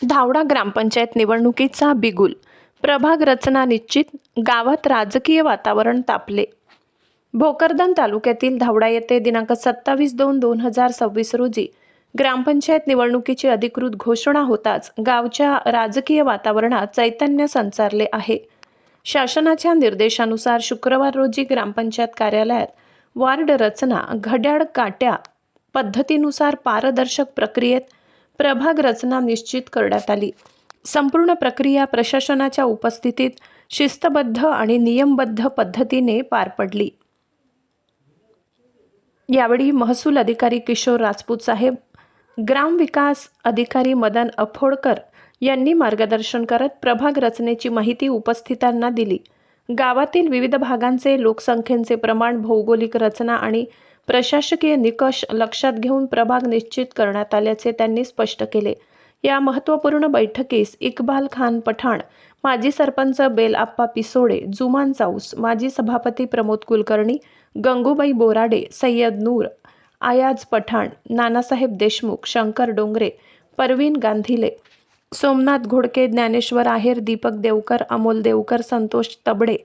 धावडा ग्रामपंचायत निवडणुकीचा बिगुल. प्रभाग रचना निश्चित. गावात राजकीय वातावरण तापले. भोकरदन तालुक्यातील धावडा येथे दिनांक 27/2/2026 रोजी ग्रामपंचायत निवडणुकीची अधिकृत घोषणा होताच गावच्या राजकीय वातावरणात चैतन्य संचारले आहे. शासनाच्या निर्देशानुसार शुक्रवार रोजी ग्रामपंचायत कार्यालयात वार्ड रचना घड्याळ काट्या पद्धतीनुसार पारदर्शक प्रक्रियेत प्रभाग रचना निश्चित करण्यात आली. संपूर्ण प्रक्रिया प्रशासनाच्या उपस्थितीत शिस्तबद्ध आणि नियमबद्ध पद्धतीने पार पडली. यावेळी महसूल अधिकारी किशोर राजपूत साहेब, ग्रामविकास अधिकारी मदन अफोडकर यांनी मार्गदर्शन करत प्रभाग रचनेची माहिती उपस्थितांना दिली. गावातील विविध भागांचे लोकसंख्येचे प्रमाण, भौगोलिक रचना आणि प्रशासकीय निकष लक्षात घेऊन प्रभाग निश्चित करण्यात आल्याचे त्यांनी स्पष्ट केले. या महत्त्वपूर्ण बैठकीस इक्बाल खान पठाण, माजी सरपंच बेलआप्पा पिसोडे, जुमान चाऊस, माजी सभापती प्रमोद कुलकर्णी, गंगूबाई बोराडे, सय्यद नूर, आयाज पठाण, नानासाहेब देशमुख, शंकर डोंगरे, परवीन गांधीले, सोमनाथ घोडके, ज्ञानेश्वर आहेर, दीपक देवकर, अमोल देवकर, संतोष तबडे,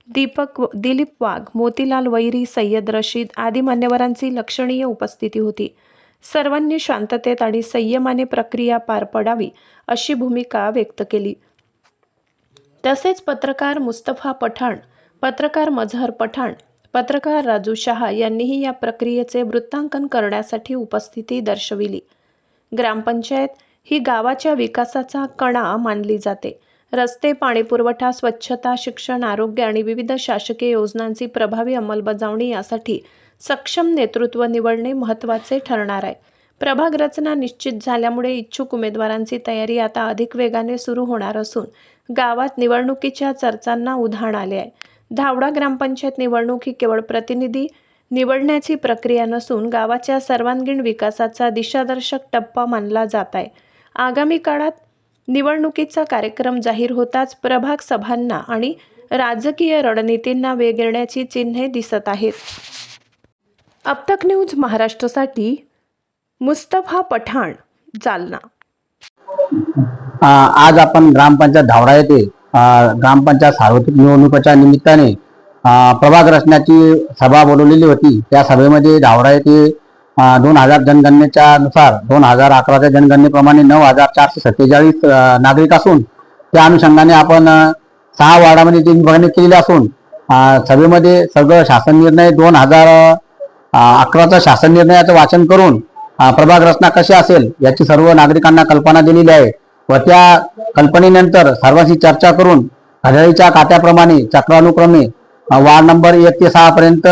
दिलीप वाघ, मोतीलाल वैरी, सय्यद रशीद आदी मान्यवरांची लक्षणीय उपस्थिती होती. सर्वांनी शांततेत आणि संयमाने प्रक्रिया पार पडावी अशी भूमिका व्यक्त केली. तसेच पत्रकार मुस्तफा पठाण, पत्रकार मझहर पठाण, पत्रकार राजू शहा यांनीही या प्रक्रियेचे वृत्तांकन करण्यासाठी उपस्थिती दर्शविली. ग्रामपंचायत ही गावाच्या विकासाचा कणा मानली जाते. रस्ते, पाणीपुरवठा, स्वच्छता, शिक्षण, आरोग्य आणि विविध शासकीय योजनांची प्रभावी अंमलबजावणी यासाठी सक्षम नेतृत्व निवडणे महत्त्वाचे ठरणार आहे. प्रभाग रचना निश्चित झाल्यामुळे इच्छुक उमेदवारांची तयारी आता अधिक वेगाने सुरू होणार असून गावात निवडणुकीच्या चर्चांना उधाण आले आहे. धावडा ग्रामपंचायत निवडणूक ही केवळ प्रतिनिधी निवडण्याची प्रक्रिया नसून गावाच्या सर्वांगीण विकासाचा दिशादर्शक टप्पा मानला जात आहे. आगामी काळात निवडणुकीचा कार्यक्रम जाहीर होताच प्रभाग सभांना आणि राजकीय रणनीतींना वेग येण्याची चिन्हे दिसत आहेत. अबतक न्यूज महाराष्ट्रासाठी मुस्तफा पठाण, जालना. आज आपण ग्रामपंचायत धावडा येथे ग्रामपंचायत सार्वत्रिक निवडणुकीच्या निमित्ताने प्रभाग रचण्याची सभा बोलवलेली होती. त्या सभेमध्ये धावडा येथे 2000 जनगणनेच्या नुसार 2011च्या जनगणनेप्रमाणे 9447 नागरिक असून त्या अनुषंगाने आपण 6 वार्डामध्ये ती विभागणी केलेली असून सभेमध्ये सगळं शासन निर्णय 2011चा शासन निर्णयाचं वाचन करून प्रभाग रचना कशी असेल याची सर्व नागरिकांना कल्पना दिलेली आहे व त्या कल्पनेनंतर सर्वांशी चर्चा करून घड्याळीच्या काट्याप्रमाणे चक्रानुक्रमे वार्ड नंबर 1 ते 6 पर्यंत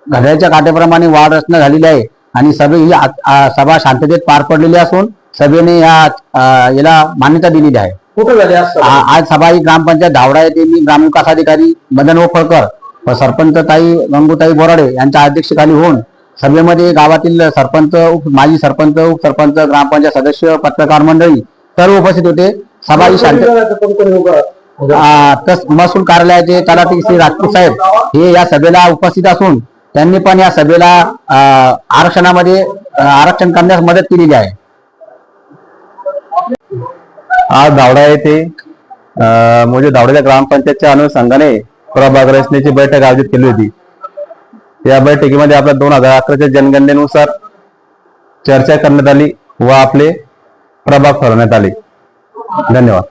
घड्याळीच्या काट्याप्रमाणे वार्ड रचना झालेली आहे आणि ही सभा शांततेत पार पडलेली असून सभेने याला मान्यता दिलेली आहे. आज सभा ही ग्रामपंचायत धावडा येथे मी ग्रामविकास अधिकारी मदन ओफळकर व सरपंच ताई गंगूताई बोराडे यांच्या अध्यक्षतेखाली होऊन सभेमध्ये गावातील सरपंच, माजी सरपंच, उपसरपंच, ग्रामपंचायत सदस्य, पत्रकार मंडळी सर्व उपस्थित होते. सभा ही शांत महसूल कार्यालयाचे तलाठी श्री राजपूत साहेब हे या सभेला उपस्थित असून त्यांनी पण या सभेला आरक्षणामध्ये आरक्षण करण्यास मदत केलेली आहे. आज धावडा येथे म्हणजे धावड्याच्या ग्रामपंचायतच्या अनुषंगाने प्रभाग रचनेची बैठक आयोजित केली होती. या बैठकीमध्ये आपल्या 2011च्या जनगणनेनुसार चर्चा करण्यात आली व आपले प्रभाग ठरवण्यात आले. धन्यवाद.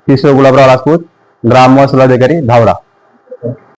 किशोर गुलाबराव राजपूत, ग्राम महसूल अधिकारी, धावडा.